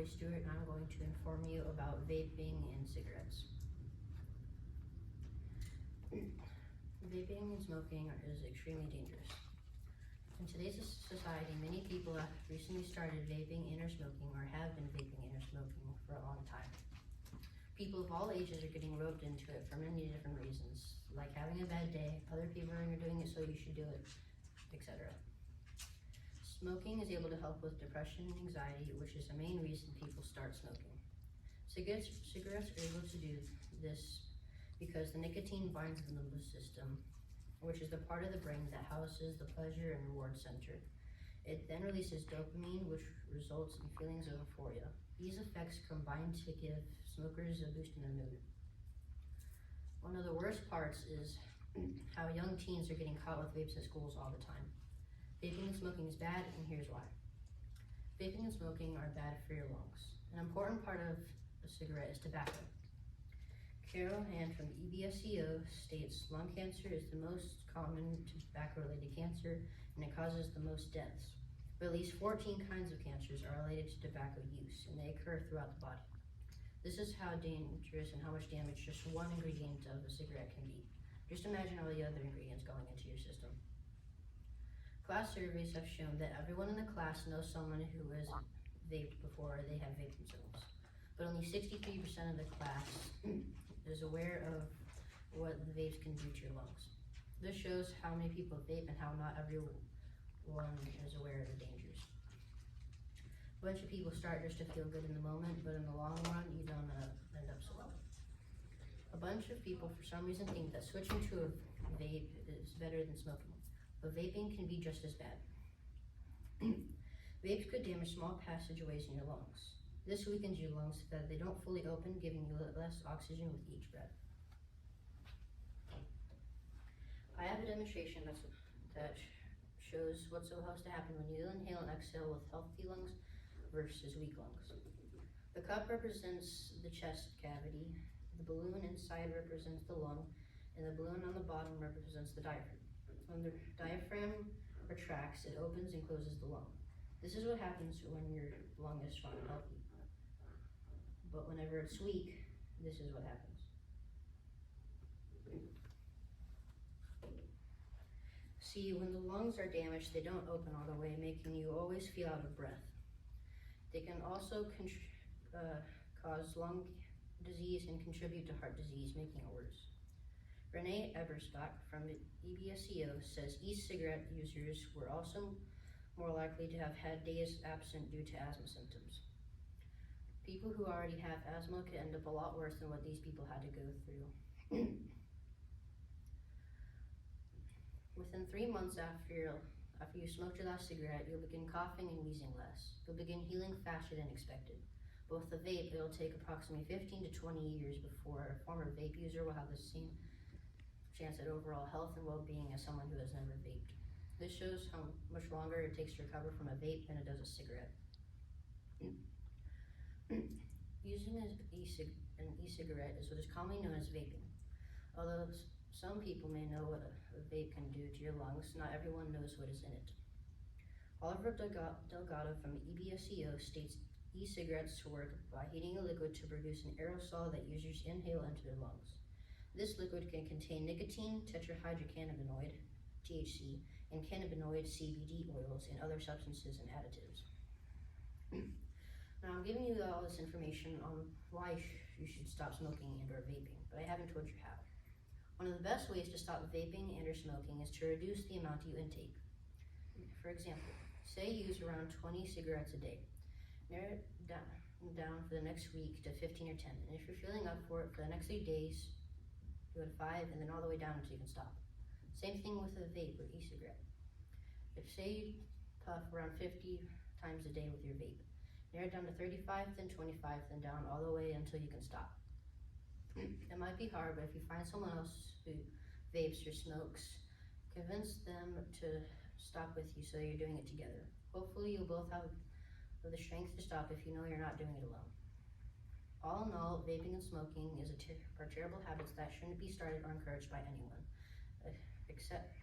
Tori Stewart, and I'm going to inform you about vaping and cigarettes. Vaping and smoking is extremely dangerous. In today's society, many people have recently started vaping and or smoking or have been vaping and or smoking for a long time. People of all ages are getting roped into it for many different reasons, like having a bad day, other people are doing it so you should do it, etc. Smoking is able to help with depression and anxiety, which is the main reason people start smoking. Cigarettes are able to do this because the nicotine binds the limbic system, which is the part of the brain that houses the pleasure and reward center. It then releases dopamine, which results in feelings of euphoria. These effects combine to give smokers a boost in their mood. One of the worst parts is how young teens are getting caught with vapes at schools all the time. Vaping and smoking is bad, and here's why. Vaping and smoking are bad for your lungs. An important part of a cigarette is tobacco. Carol Hand from the EBSCO states lung cancer is the most common tobacco-related cancer, and it causes the most deaths. But at least 14 kinds of cancers are related to tobacco use, and they occur throughout the body. This is how dangerous and how much damage just one ingredient of a cigarette can be. Just imagine all the other ingredients going into your system. Class surveys have shown that everyone in the class knows someone who has vaped before they have vaped themselves. But only 63% of the class is aware of what the vapes can do to your lungs. This shows how many people vape and how not everyone is aware of the dangers. A bunch of people start just to feel good in the moment, but in the long run, you don't end up so well. A bunch of people, for some reason, think that switching to a vape is better than smoking. But vaping can be just as bad. Vapes could damage small passageways in your lungs. This weakens your lungs so that they don't fully open, giving you less oxygen with each breath. I have a demonstration that shows what's supposed to happen when you inhale and exhale with healthy lungs versus weak lungs. The cup represents the chest cavity, the balloon inside represents the lung, and the balloon on the bottom represents the diaphragm. When the diaphragm retracts, it opens and closes the lung. This is what happens when your lung is strong and healthy. But whenever it's weak, this is what happens. See, when the lungs are damaged, they don't open all the way, making you always feel out of breath. They can also cause lung disease and contribute to heart disease, making it worse. Renee Eberstock from the EBSCO says e-cigarette users were also more likely to have had days absent due to asthma symptoms. People who already have asthma could end up a lot worse than what these people had to go through. Within 3 months after you smoked your last cigarette, you'll begin coughing and wheezing less. You'll begin healing faster than expected. But with a vape, it'll take approximately 15 to 20 years before a former vape user will have the same chance at overall health and well-being as someone who has never vaped. This shows how much longer it takes to recover from a vape than it does a cigarette. Using an e-cigarette is what is commonly known as vaping. Although some people may know what a vape can do to your lungs, not everyone knows what is in it. Oliver Delgado from the EBSCO states e-cigarettes work by heating a liquid to produce an aerosol that users inhale into their lungs. This liquid can contain nicotine, tetrahydrocannabinoid, THC, and cannabinoid CBD oils and other substances and additives. Now I'm giving you all this information on why you should stop smoking and or vaping, but I haven't told you how. One of the best ways to stop vaping and or smoking is to reduce the amount you intake. For example, say you use around 20 cigarettes a day. Narrow it down for the next week to 15 or 10, and if you're feeling up for it for the next 3 days, do it 5 and then all the way down until you can stop. Same thing with a vape or e-cigarette. If say you puff around 50 times a day with your vape, narrow it down to 35, then 25, then down all the way until you can stop. It might be hard, but if you find someone else who vapes or smokes, convince them to stop with you so you're doing it together. Hopefully you'll both have the strength to stop if you know you're not doing it alone. All in all, vaping and smoking are terrible habits that shouldn't be started or encouraged by anyone, except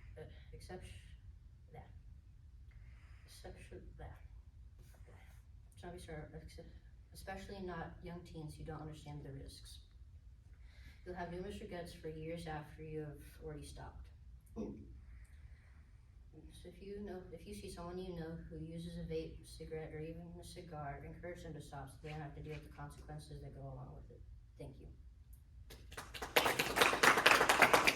especially not young teens who don't understand the risks. You'll have numerous regrets for years after you have already stopped. So if you see someone you know who uses a vape, cigarette, or even a cigar, encourage them to stop so they don't have to deal with the consequences that go along with it. Thank you.